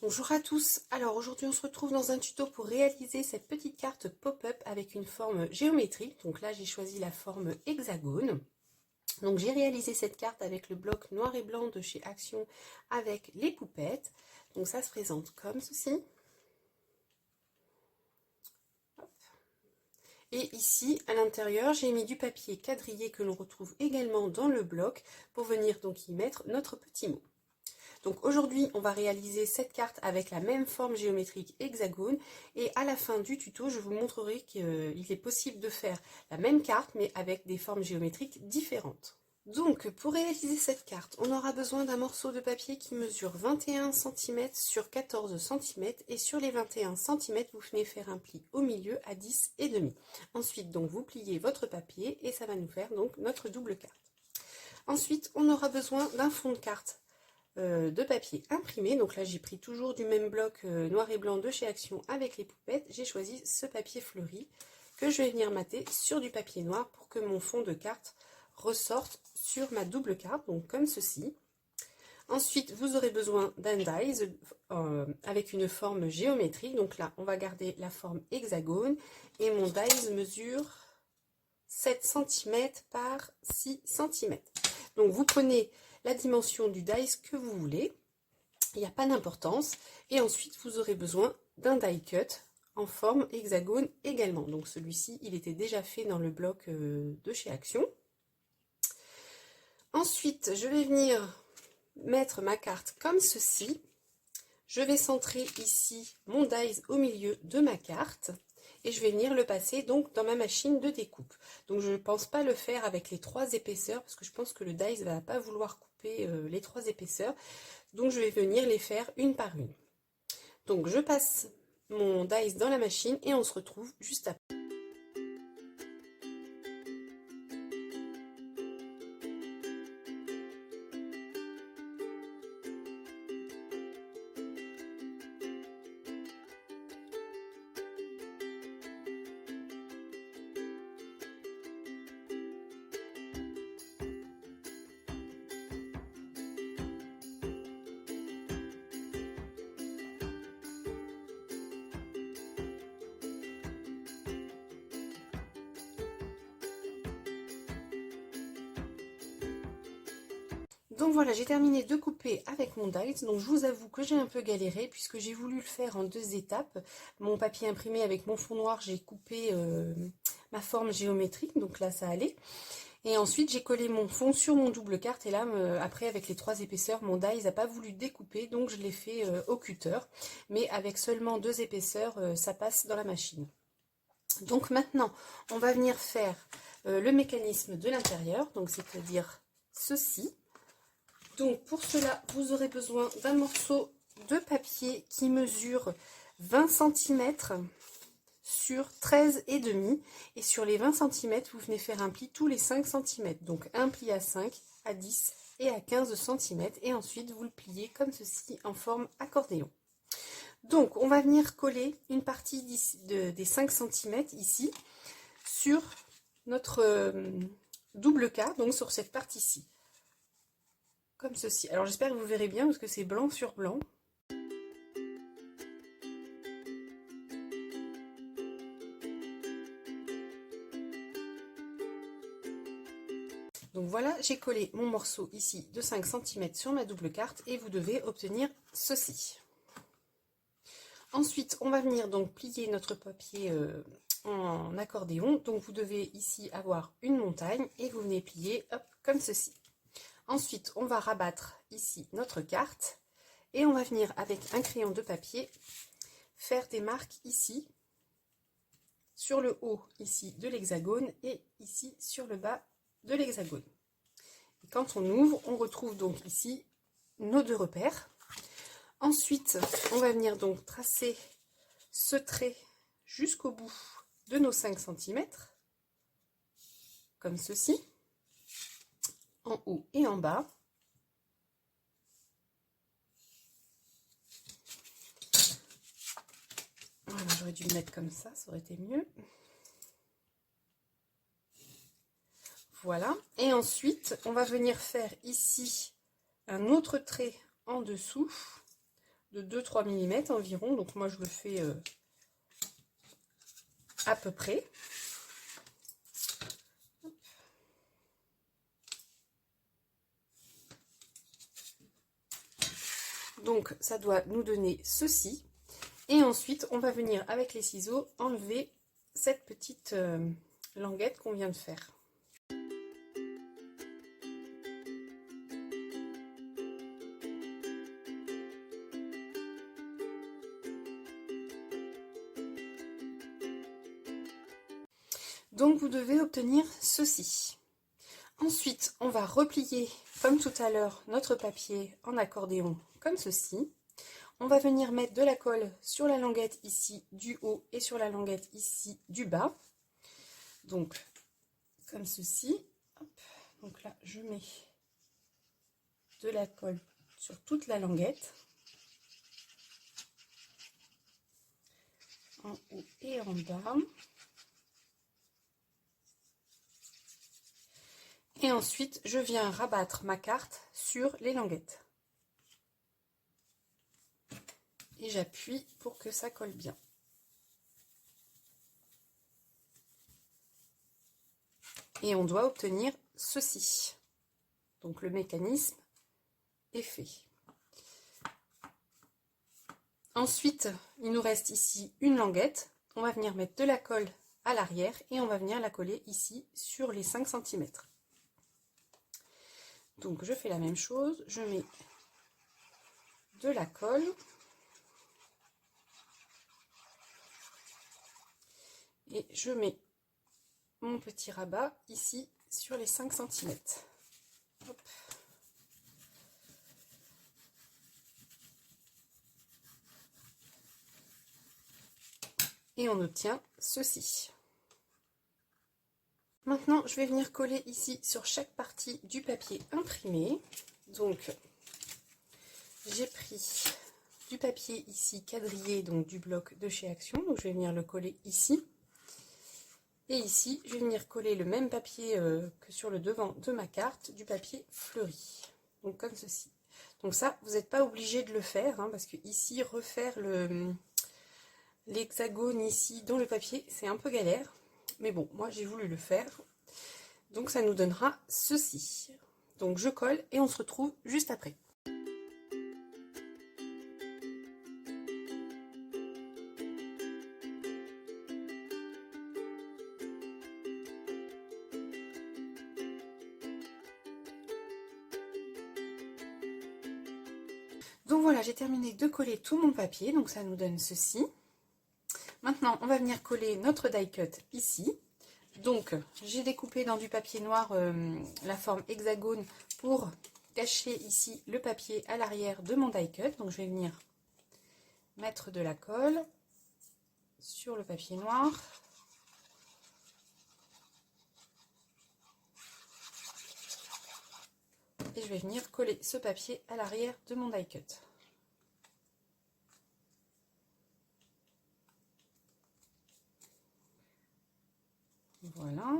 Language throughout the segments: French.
Bonjour à tous, alors aujourd'hui on se retrouve dans un tuto pour réaliser cette petite carte pop-up avec une forme géométrique. Donc là j'ai choisi la forme hexagone. Donc j'ai réalisé cette carte avec le bloc noir et blanc de chez Action avec les poupettes. Donc ça se présente comme ceci. Hop. Et ici à l'intérieur j'ai mis du papier quadrillé que l'on retrouve également dans le bloc pour venir donc y mettre notre petit mot. Donc aujourd'hui, on va réaliser cette carte avec la même forme géométrique hexagone et à la fin du tuto, je vous montrerai qu'il est possible de faire la même carte mais avec des formes géométriques différentes. Donc pour réaliser cette carte, on aura besoin d'un morceau de papier qui mesure 21 cm sur 14 cm et sur les 21 cm, vous venez faire un pli au milieu à 10,5. Ensuite, donc vous pliez votre papier et ça va nous faire donc notre double carte. Ensuite, on aura besoin d'un fond de carte de papier imprimé. Donc là j'ai pris toujours du même bloc noir et blanc de chez Action avec les poupettes. J'ai choisi ce papier fleuri que je vais venir mater sur du papier noir pour que mon fond de carte ressorte sur ma double carte, donc comme ceci. Ensuite vous aurez besoin d'un dies avec une forme géométrique. Donc là on va garder la forme hexagone et mon dies mesure 7 cm par 6 cm. Donc vous prenez la dimension du dies que vous voulez, il n'y a pas d'importance, et ensuite vous aurez besoin d'un die cut en forme hexagone également. Donc celui-ci il était déjà fait dans le bloc de chez Action. Ensuite je vais venir mettre ma carte comme ceci, je vais centrer ici mon dies au milieu de ma carte et je vais venir le passer donc dans ma machine de découpe. Donc je ne pense pas le faire avec les 3 épaisseurs parce que je pense que le dies ne va pas vouloir couper les 3 épaisseurs. Donc je vais venir les faire une par une. Donc je passe mon dies dans la machine et on se retrouve juste après. Donc voilà, j'ai terminé de couper avec mon dies. Donc je vous avoue que j'ai un peu galéré puisque j'ai voulu le faire en 2 étapes. Mon papier imprimé avec mon fond noir, j'ai coupé ma forme géométrique, donc là ça allait. Et ensuite j'ai collé mon fond sur mon double carte et là après avec les 3 épaisseurs, mon dies n'a pas voulu découper, donc je l'ai fait au cutter. Mais avec seulement 2 épaisseurs, ça passe dans la machine. Donc maintenant, on va venir faire le mécanisme de l'intérieur, donc c'est-à-dire ceci. Donc pour cela, vous aurez besoin d'un morceau de papier qui mesure 20 cm sur 13,5 et sur les 20 cm, vous venez faire un pli tous les 5 cm. Donc un pli à 5, à 10 et à 15 cm et ensuite vous le pliez comme ceci en forme accordéon. Donc on va venir coller une partie des 5 cm ici sur notre double carte, donc sur cette partie-ci. Comme ceci. Alors j'espère que vous verrez bien parce que c'est blanc sur blanc. Donc voilà, j'ai collé mon morceau ici de 5 cm sur ma double carte et vous devez obtenir ceci. Ensuite, on va venir donc plier notre papier en accordéon. Donc vous devez ici avoir une montagne et vous venez plier hop, comme ceci. Ensuite, on va rabattre ici notre carte et on va venir avec un crayon de papier faire des marques ici sur le haut ici de l'hexagone et ici sur le bas de l'hexagone. Quand on ouvre, on retrouve donc ici nos 2 repères. Ensuite, on va venir donc tracer ce trait jusqu'au bout de nos 5 cm, comme ceci, en haut et en bas. Voilà, j'aurais dû le mettre comme ça aurait été mieux. Voilà, et ensuite, on va venir faire ici un autre trait en dessous de 2-3 mm environ. Donc moi je le fais à peu près. Donc ça doit nous donner ceci. Et ensuite on va venir avec les ciseaux enlever cette petite languette qu'on vient de faire. Donc vous devez obtenir ceci. Ensuite, on va replier, comme tout à l'heure, notre papier en accordéon, comme ceci. On va venir mettre de la colle sur la languette ici du haut et sur la languette ici du bas. Donc, comme ceci. Hop. Donc là, je mets de la colle sur toute la languette. En haut et en bas. Et ensuite, je viens rabattre ma carte sur les languettes. Et j'appuie pour que ça colle bien. Et on doit obtenir ceci. Donc le mécanisme est fait. Ensuite, il nous reste ici une languette. On va venir mettre de la colle à l'arrière et on va venir la coller ici sur les 5 cm. Donc je fais la même chose, je mets de la colle. Et je mets mon petit rabat ici sur les 5 cm. Hop. Et on obtient ceci. Maintenant, je vais venir coller ici sur chaque partie du papier imprimé. Donc, j'ai pris du papier ici quadrillé, donc du bloc de chez Action. Donc, je vais venir le coller ici. Et ici, je vais venir coller le même papier que sur le devant de ma carte, du papier fleuri. Donc, comme ceci. Donc ça, vous n'êtes pas obligé de le faire, hein, parce que ici, refaire l'hexagone ici dans le papier, c'est un peu galère. Mais bon, moi j'ai voulu le faire. Donc ça nous donnera ceci. Donc je colle et on se retrouve juste après. Donc voilà, j'ai terminé de coller tout mon papier, donc ça nous donne ceci. Maintenant, on va venir coller notre die cut ici. Donc, j'ai découpé dans du papier noir la forme hexagone pour cacher ici le papier à l'arrière de mon die cut. Donc, je vais venir mettre de la colle sur le papier noir. Et je vais venir coller ce papier à l'arrière de mon die cut. Voilà.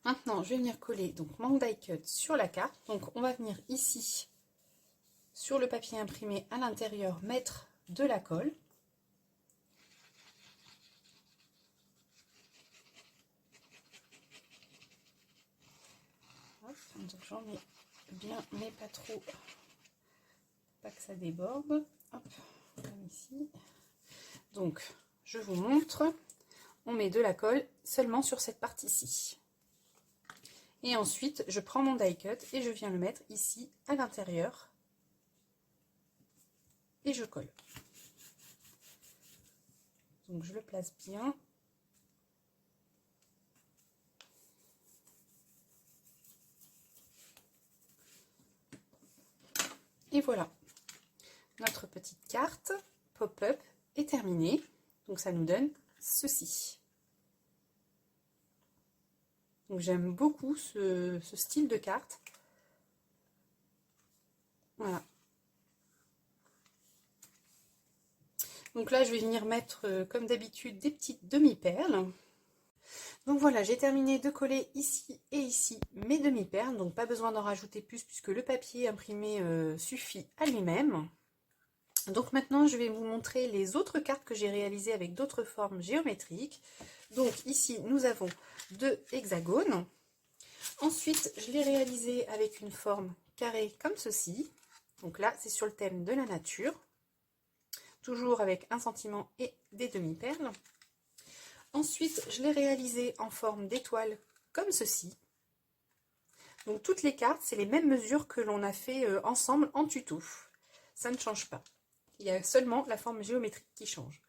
Maintenant, je vais venir coller donc mon die cut sur la carte. Donc, on va venir ici, sur le papier imprimé à l'intérieur, mettre de la colle. Donc, j'en mets bien, mais pas trop, pas que ça déborde. Hop, comme ici. Donc, je vous montre. On met de la colle seulement sur cette partie-ci. Et ensuite, je prends mon die cut et je viens le mettre ici à l'intérieur. Et je colle. Donc, je le place bien. Et voilà. Notre petite carte pop-up est terminée. Donc, ça nous donne ceci. Donc j'aime beaucoup ce style de carte. Voilà. Donc là, je vais venir mettre, comme d'habitude, des petites demi-perles. Donc voilà, j'ai terminé de coller ici et ici mes demi-perles, donc pas besoin d'en rajouter plus puisque le papier imprimé suffit à lui-même. Donc maintenant, je vais vous montrer les autres cartes que j'ai réalisées avec d'autres formes géométriques. Donc ici, nous avons 2 hexagones. Ensuite, je l'ai réalisé avec une forme carrée comme ceci. Donc là, c'est sur le thème de la nature. Toujours avec un sentiment et des demi-perles. Ensuite, je l'ai réalisé en forme d'étoile comme ceci. Donc toutes les cartes, c'est les mêmes mesures que l'on a fait ensemble en tuto. Ça ne change pas. Il y a seulement la forme géométrique qui change.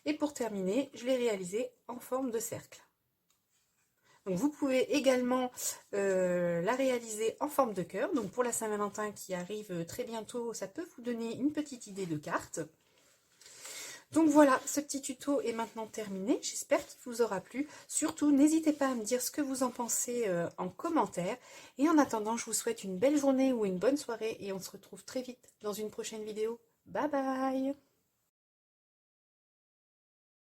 Et pour terminer, je l'ai réalisé en forme de cercle. Donc vous pouvez également la réaliser en forme de cœur. Donc pour la Saint-Valentin qui arrive très bientôt, ça peut vous donner une petite idée de carte. Donc voilà, ce petit tuto est maintenant terminé. J'espère qu'il vous aura plu. Surtout, n'hésitez pas à me dire ce que vous en pensez en commentaire. Et en attendant, je vous souhaite une belle journée ou une bonne soirée. Et on se retrouve très vite dans une prochaine vidéo. Bye bye!